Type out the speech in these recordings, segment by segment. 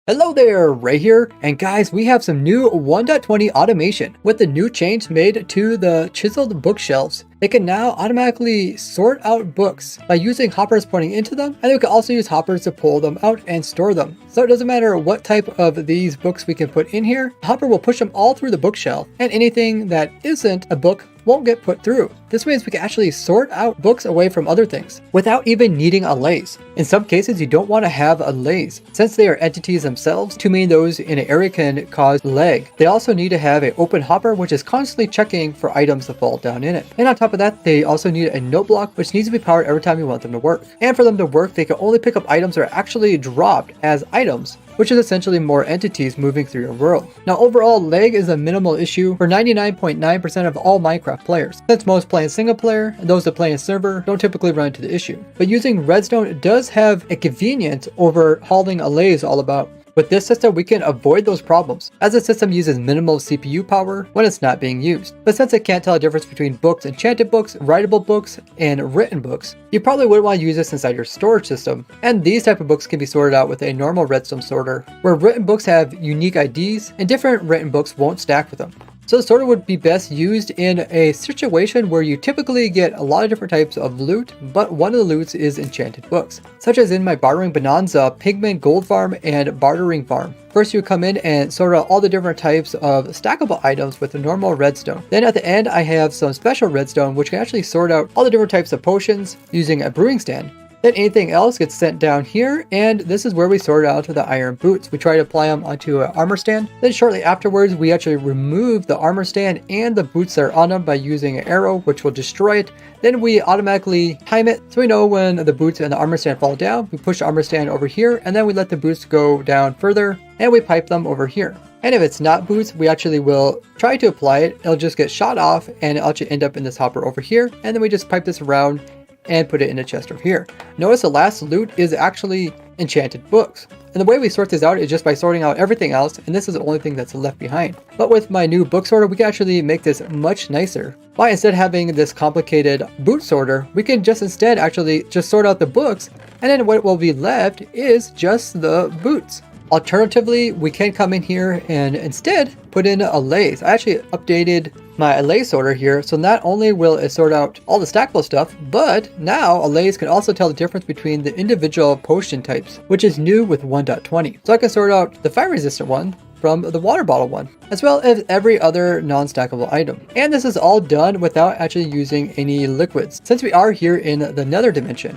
Hello there, Ray here, and guys, we have some new 1.20 automation with the new change made to the chiseled bookshelves. It can now automatically sort out books by using hoppers pointing into them, and we can also use hoppers to pull them out and store them. So it doesn't matter what type of these books we can put in here, the hopper will push them all through the bookshelf, and anything that isn't a book won't get put through. This means we can actually sort out books away from other things without even needing a laze. In some cases, you don't want to have a laze. Since they are entities themselves, too many of those in an area can cause lag. They also need to have an open hopper, which is constantly checking for items to fall down in it. And on top of that, they also need a note block, which needs to be powered every time you want them to work. And for them to work, they can only pick up items that are actually dropped as items, which is essentially more entities moving through your world. Now overall, lag is a minimal issue for 99.9% of all Minecraft players, since most play in single player and those that play in server don't typically run into the issue. But using redstone does have a convenience over hauling a laze all about. With this system, we can avoid those problems, as the system uses minimal CPU power when it's not being used. But since it can't tell the difference between books, enchanted books, writable books, and written books, you probably wouldn't want to use this inside your storage system. And these type of books can be sorted out with a normal redstone sorter, where written books have unique IDs, and different written books won't stack with them. So the sorter would be best used in a situation where you typically get a lot of different types of loot, but one of the loots is enchanted books, such as in my bartering bonanza, pigment gold farm, and bartering farm. First, you come in and sort out all the different types of stackable items with the normal redstone. Then at the end, I have some special redstone, which can actually sort out all the different types of potions using a brewing stand. Then anything else gets sent down here, and this is where we sort out the iron boots. We try to apply them onto an armor stand. Then shortly afterwards, we actually remove the armor stand and the boots that are on them by using an arrow, which will destroy it. Then we automatically time it, so we know when the boots and the armor stand fall down. We push the armor stand over here, and then we let the boots go down further, and we pipe them over here. And if it's not boots, we actually will try to apply it. It'll just get shot off, and it'll actually end up in this hopper over here. And then we just pipe this around and put it in a chest over here. Notice the last loot is actually enchanted books. And the way we sort this out is just by sorting out everything else, and this is the only thing that's left behind. But with my new book sorter, we can actually make this much nicer. By instead of having this complicated boot sorter, we can just instead actually just sort out the books, and then what will be left is just the boots. Alternatively, we can come in here and instead put in a laze. I actually updated my laze sorter here, so not only will it sort out all the stackable stuff, but now a laze can also tell the difference between the individual potion types, which is new with 1.20. So I can sort out the fire resistant one from the water bottle one, as well as every other non-stackable item. And this is all done without actually using any liquids, since we are here in the nether dimension.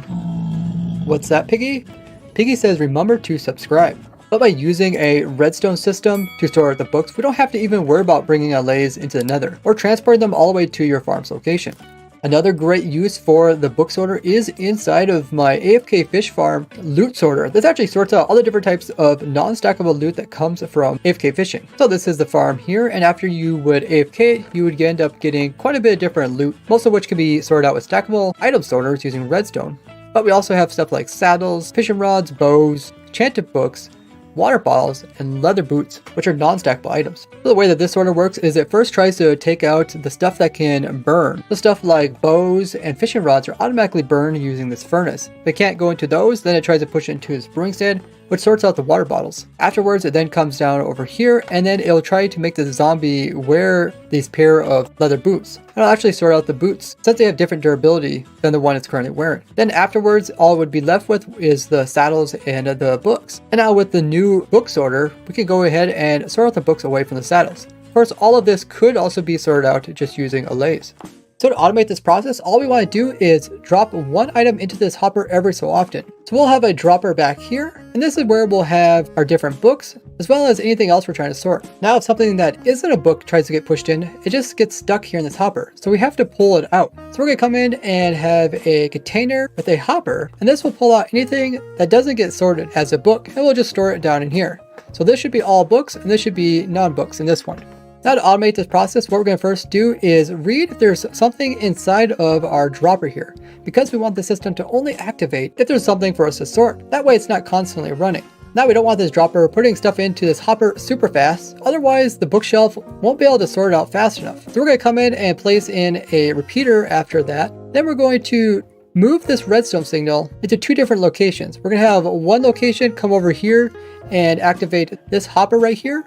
What's that, Piggy? Piggy says, remember to subscribe. But by using a redstone system to store the books, we don't have to even worry about bringing a laze into the nether or transporting them all the way to your farm's location. Another great use for the book sorter is inside of my AFK fish farm loot sorter. This actually sorts out all the different types of non-stackable loot that comes from AFK fishing. So this is the farm here, and after you would AFK, you would end up getting quite a bit of different loot, most of which can be sorted out with stackable item sorters using redstone. But we also have stuff like saddles, fishing rods, bows, enchanted books, water bottles, and leather boots, which are non-stackable items. So the way that this sorter works is it first tries to take out the stuff that can burn. The stuff like bows and fishing rods are automatically burned using this furnace. If it can't go into those, then it tries to push it into this brewing stand, which sorts out the water bottles. Afterwards, it then comes down over here, and then it'll try to make the zombie wear these pair of leather boots. And it'll actually sort out the boots, since they have different durability than the one it's currently wearing. Then afterwards, all it would be left with is the saddles and the books. And now with the new book sorter, we can go ahead and sort out the books away from the saddles. Of course, all of this could also be sorted out just using a laze. So to automate this process, all we want to do is drop one item into this hopper every so often. So we'll have a dropper back here, and this is where we'll have our different books, as well as anything else we're trying to sort. Now if something that isn't a book tries to get pushed in, it just gets stuck here in this hopper. So we have to pull it out. So we're going to come in and have a container with a hopper, and this will pull out anything that doesn't get sorted as a book, and we'll just store it down in here. So this should be all books, and this should be non-books in this one. Now to automate this process, what we're going to first do is read if there's something inside of our dropper here, because we want the system to only activate if there's something for us to sort. That way it's not constantly running. Now we don't want this dropper putting stuff into this hopper super fast, otherwise the bookshelf won't be able to sort it out fast enough. So we're going to come in and place in a repeater after that. Then we're going to move this redstone signal into 2 different locations. We're gonna have one location come over here and activate this hopper right here.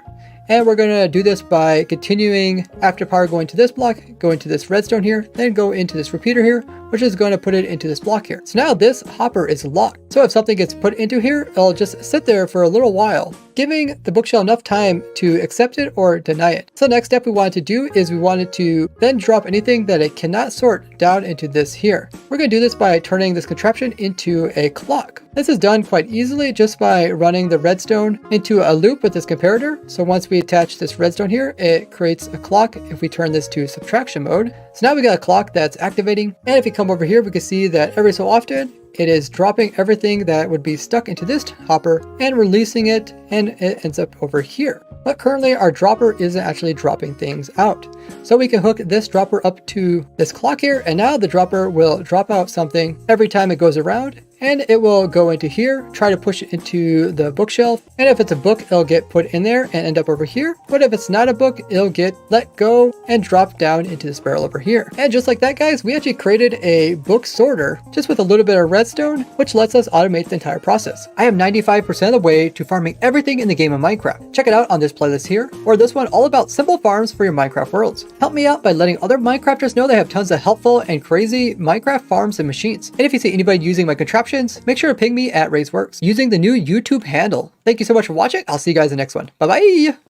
And we're gonna do this by continuing after power going to this block, go into this redstone here, then go into this repeater here, which is going to put it into this block here. So now this hopper is locked. So if something gets put into here, it'll just sit there for a little while, giving the bookshelf enough time to accept it or deny it. So the next step we wanted to do is we wanted to then drop anything that it cannot sort down into this here. We're gonna do this by turning this contraption into a clock. This is done quite easily just by running the redstone into a loop with this comparator. So once we attach this redstone here, it creates a clock if we turn this to subtraction mode. So now we got a clock that's activating. And if we come over here, we can see that every so often, it is dropping everything that would be stuck into this hopper and releasing it, and it ends up over here. But currently our dropper isn't actually dropping things out. So we can hook this dropper up to this clock here, and now the dropper will drop out something every time it goes around, and it will go into here, try to push it into the bookshelf. And if it's a book, it'll get put in there and end up over here. But if it's not a book, it'll get let go and drop down into this barrel over here. And just like that, guys, we actually created a book sorter just with a little bit of redstone, which lets us automate the entire process. I am 95% of the way to farming everything in the game of Minecraft. Check it out on this playlist here, or this one all about simple farms for your Minecraft worlds. Help me out by letting other Minecrafters know they have tons of helpful and crazy Minecraft farms and machines. And if you see anybody using my contraptions, make sure to ping me at RaiseWorks using the new YouTube handle. Thank you so much for watching. I'll see you guys in the next one. Bye bye.